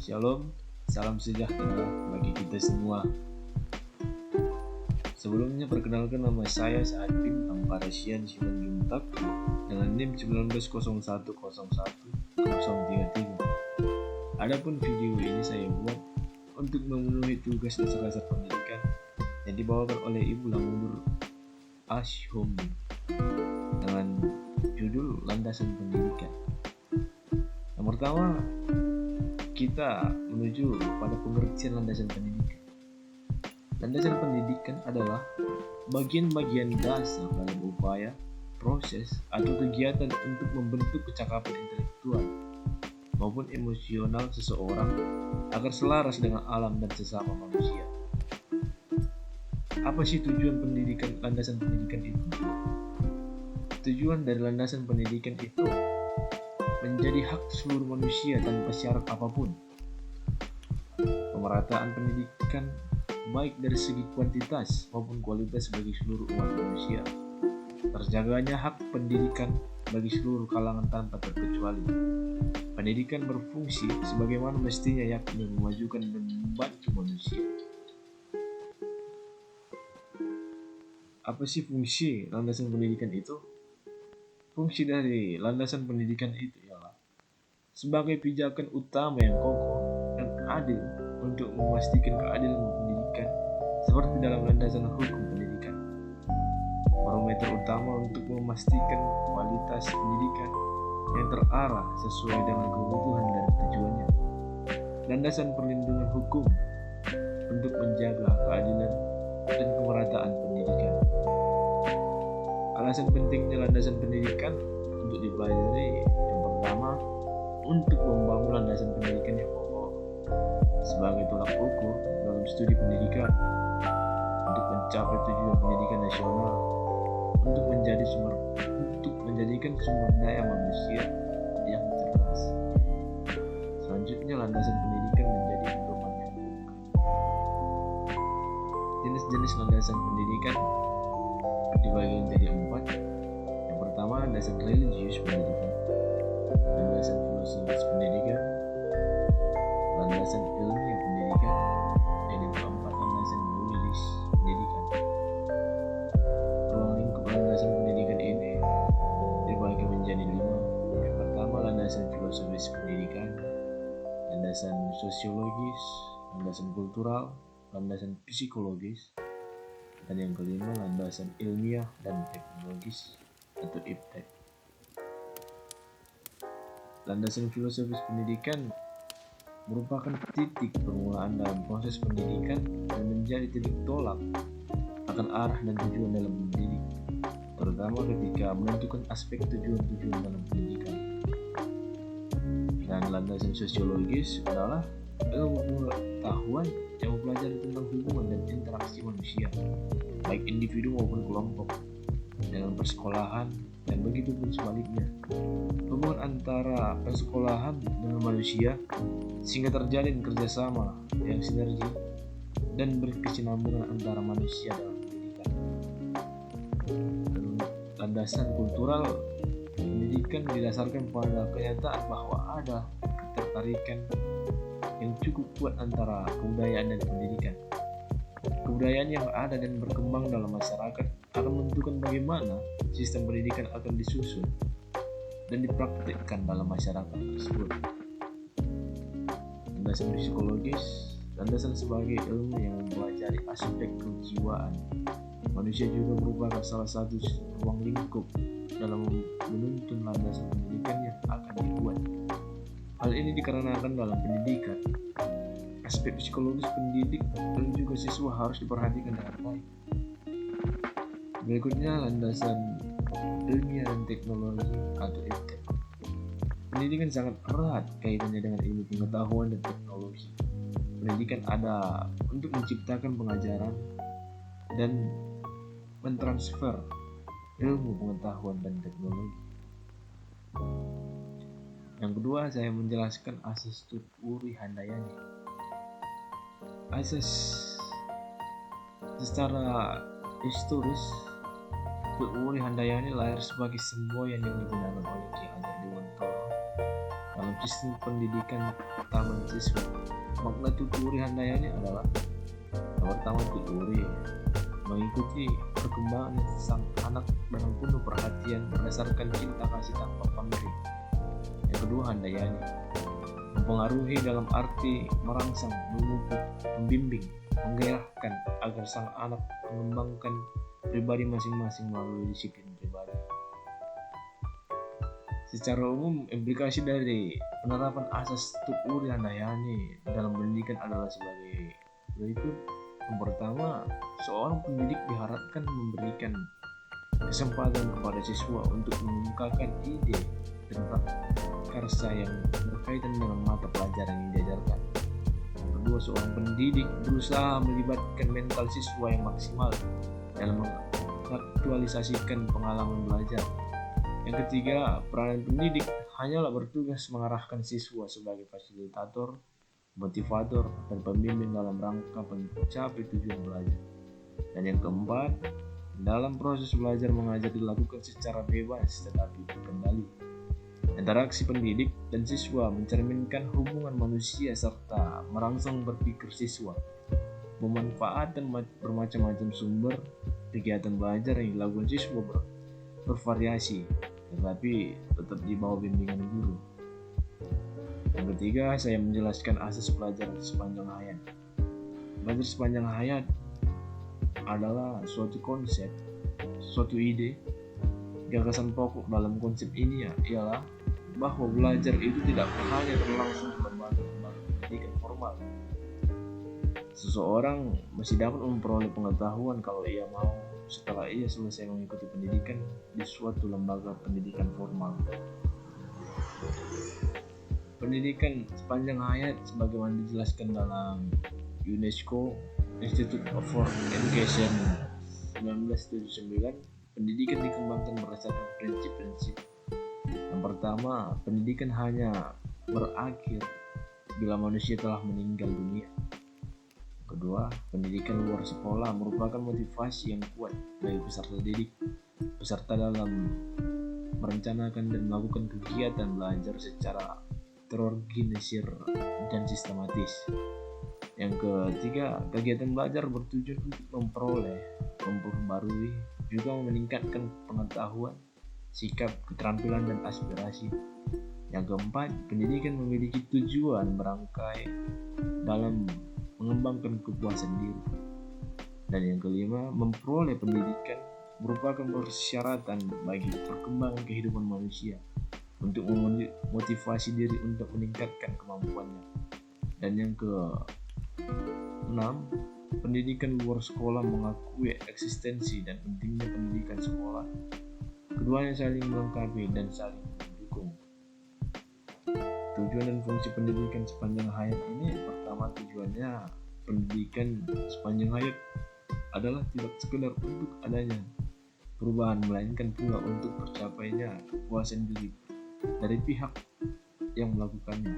Shalom, salam sejahtera bagi kita semua. Sebelumnya perkenalkan nama saya Saadin Amparasian Simanjuntak dengan NIM 190101 033. Adapun video ini saya buat untuk memenuhi tugas dasar-dasar pendidikan yang dibawakan oleh Ibu Lamundur Ashom dengan judul Landasan Pendidikan. Yang pertama, kita menuju pada pengertian landasan pendidikan. Landasan pendidikan adalah bagian-bagian dasar dalam upaya, proses, atau kegiatan untuk membentuk kecakapan intelektual maupun emosional seseorang agar selaras dengan alam dan sesama manusia. Apa sih tujuan pendidikan landasan pendidikan itu? Tujuan dari landasan pendidikan itu menjadi hak seluruh manusia tanpa syarat apapun. Pemerataan pendidikan baik dari segi kuantitas maupun kualitas bagi seluruh umat manusia. Terjaganya hak pendidikan bagi seluruh kalangan tanpa terkecuali. Pendidikan berfungsi sebagaimana mestinya, yakni memajukan dan membantu manusia. Apa sih fungsi landasan pendidikan itu? Fungsi dari landasan pendidikan itu ialah sebagai pijakan utama yang kokoh dan adil untuk memastikan keadilan pendidikan seperti dalam landasan hukum pendidikan. Barometer utama untuk memastikan kualitas pendidikan yang terarah sesuai dengan kebutuhan dan tujuannya. Landasan perlindungan hukum untuk menjaga keadilan dan kemerataan pendidikan. Alasan pentingnya landasan pendidikan untuk dipelajari: yang pertama, untuk membangun landasan pendidikan yang kokoh sebagai tolak ukur dalam studi pendidikan, untuk mencapai tujuan pendidikan nasional, untuk menjadikan sumber daya manusia yang cerdas. Selanjutnya, landasan pendidikan menjadi pedoman yang konkret. Jenis-jenis landasan pendidikan dibagi menjadi 4. Yang pertama, landasan religius pendidikan, landasan filosofis pendidikan, landasan ilmiah pendidikan, dan yang keempat, landasan yuridis pendidikan. Ruang lingkup landasan pendidikan ini dibagi menjadi 5. Yang pertama, landasan filosofis pendidikan, landasan sosiologis, landasan kultural, landasan psikologis, dan yang kelima, landasan ilmiah dan teknologis atau IPTEK. Landasan filosofis pendidikan merupakan titik permulaan dalam proses pendidikan dan menjadi titik tolak akan arah dan tujuan dalam mendidik, terutama ketika menentukan aspek tujuan-tujuan dalam pendidikan. Dan landasan sosiologis adalah ilmu pengetahuan yang mempelajari tentang hubungan dan interaksi manusia, baik individu maupun kelompok, dengan persekolahan, dan begitu pun sebaliknya, hubungan antara persekolahan dengan manusia sehingga terjalin kerjasama yang sinergi dan berkesinambungan antara manusia dalam pendidikan. Dan landasan kultural pendidikan didasarkan pada kenyataan bahwa ada ketertarikan yang cukup kuat antara kebudayaan dan pendidikan. Kebudayaan yang ada dan berkembang dalam masyarakat akan menentukan bagaimana sistem pendidikan akan disusun dan dipraktikkan dalam masyarakat tersebut. Landasan psikologis, landasan sebagai ilmu yang mempelajari aspek kejiwaan manusia, juga merupakan salah satu ruang lingkup dalam menuntun landasan pendidikan yang akan dibuat. Hal ini dikarenakan dalam pendidikan, aspek psikologis pendidik dan juga siswa harus diperhatikan dengan baik. Berikutnya, landasan ilmiah dan teknologi atau IPTEK. Pendidikan sangat erat kaitannya dengan ilmu pengetahuan dan teknologi. Pendidikan ada untuk menciptakan pengajaran dan mentransfer ilmu pengetahuan dan teknologi. Yang kedua, saya menjelaskan asas Tutwuri Handayani. Asas secara historis, Tutwuri Handayani lahir sebagai semboyan yang digunakan oleh Ki Hajar Dewantara dalam sistem pendidikan taman siswa. Makna tuturi handayani adalah yang pertama, tuturi mengikuti perkembangan sang anak dengan penuh perhatian berdasarkan cinta kasih tanpa pamrih. Yang kedua, handayani mempengaruhi dalam arti merangsang, memupuk, membimbing, menggairahkan agar sang anak mengembangkan pribadi masing-masing melalui disiplin pribadi. Secara umum, implikasi dari penerapan asas tuturi handayani dalam pendidikan adalah sebagai berikut. Yang pertama, seorang pendidik diharapkan memberikan kesempatan kepada siswa untuk mengungkapkan ide dan prakarsa yang berkaitan dengan mata pelajaran yang diajarkan. Yang kedua, seorang pendidik berusaha melibatkan mental siswa yang maksimal dalam mengaktualisasikan pengalaman belajar. Yang ketiga, peranan pendidik hanyalah bertugas mengarahkan siswa sebagai fasilitator, motivator, dan pembimbing dalam rangka mencapai tujuan belajar. Dan yang keempat, dalam proses belajar mengajar dilakukan secara bebas tetapi terkendali. Interaksi pendidik dan siswa mencerminkan hubungan manusia serta merangsang berpikir siswa. Memanfaatkan bermacam-macam sumber kegiatan belajar yang dilakukan siswa bervariasi, tetapi tetap di bawah bimbingan guru. Yang ketiga, saya menjelaskan asas belajar sepanjang hayat. Belajar sepanjang hayat adalah suatu konsep, suatu ide. Gagasan pokok dalam konsep ini ialah bahwa belajar itu tidak hanya berlangsung di lembaga-lembaga pendidikan formal. Seseorang masih dapat memperoleh pengetahuan kalau ia mau setelah ia selesai mengikuti pendidikan di suatu lembaga pendidikan formal. Pendidikan sepanjang hayat sebagaimana dijelaskan dalam UNESCO Institute for Education 1979, pendidikan dikembangkan berdasarkan prinsip-prinsip. Yang pertama, pendidikan hanya berakhir bila manusia telah meninggal dunia. Kedua, pendidikan luar sekolah merupakan motivasi yang kuat bagi peserta didik, peserta dalam merencanakan dan melakukan kegiatan belajar secara terorganisir dan sistematis. Yang ketiga, kegiatan belajar bertujuan untuk memperoleh, memperbarui, juga meningkatkan pengetahuan, sikap, keterampilan, dan aspirasi. Yang keempat, pendidikan memiliki tujuan merangkai dalam mengembangkan kepuasan diri. Dan yang kelima, memperoleh pendidikan merupakan persyaratan bagi perkembangan kehidupan manusia untuk memotivasi diri untuk meningkatkan kemampuannya. Dan yang keenam, pendidikan luar sekolah mengakui eksistensi dan pentingnya pendidikan sekolah. Keduanya saling melengkapi dan saling mendukung. Tujuan dan fungsi pendidikan sepanjang hayat ini, pertama, tujuannya pendidikan sepanjang hayat adalah tidak sekedar untuk adanya perubahan, melainkan pula untuk tercapainya kepuasan diri dari pihak yang melakukannya.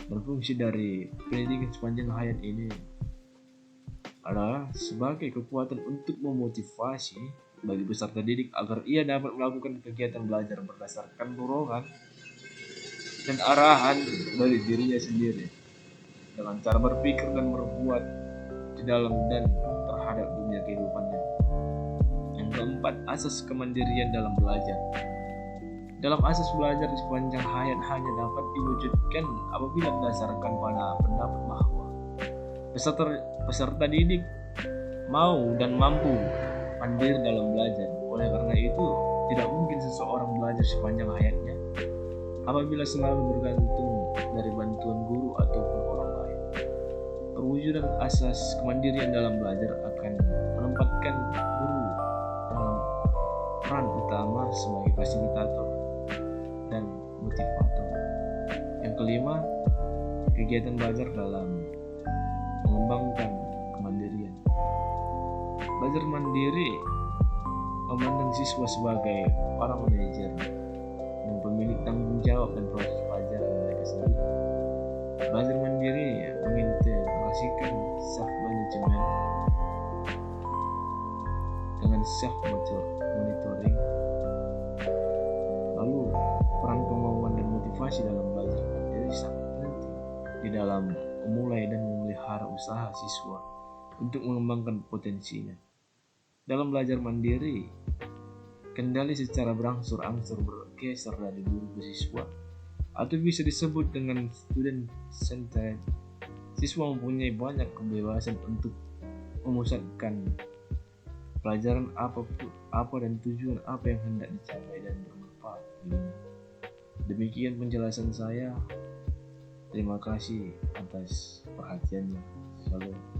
Dan fungsi dari pendidikan sepanjang hayat ini adalah sebagai kekuatan untuk memotivasi bagi peserta didik agar ia dapat melakukan kegiatan belajar berdasarkan dorongan dan arahan dari dirinya sendiri dengan cara berpikir dan berbuat di dalam dan terhadap dunia kehidupannya. Yang keempat, asas kemandirian dalam belajar. Dalam asas belajar di sepanjang hayat hanya dapat diwujudkan apabila berdasarkan pada pendapat bahwa peserta didik mau dan mampu mandiri dalam belajar. Oleh karena itu, tidak mungkin seseorang belajar sepanjang hayatnya apabila selalu bergantung dari bantuan guru ataupun orang lain. Perwujudan asas kemandirian dalam belajar akan menempatkan guru dalam peran utama sebagai fasilitator dan motivator. Yang kelima, kegiatan belajar dalam mengembangkan kemandirian. Belajar mandiri memandang siswa sebagai para manajer dan pemilik tanggung jawab dan proses pelajaran mereka sendiri. Belajar mandiri mengintegrasikan self-management dengan self-monitoring. Lalu, peran kemauan dan motivasi motivasi dalam belajar mandiri sangat penting di dalam memulai dan memelihara usaha siswa untuk mengembangkan potensinya. Dalam belajar mandiri, kendali secara berangsur-angsur bergeser dari guru ke siswa, atau bisa disebut dengan student centered. Siswa mempunyai banyak kebebasan untuk memusatkan pelajaran apa dan tujuan apa yang hendak dicapai dan bermanfaat baginya. Demikian penjelasan saya. Terima kasih atas perhatiannya. Salam.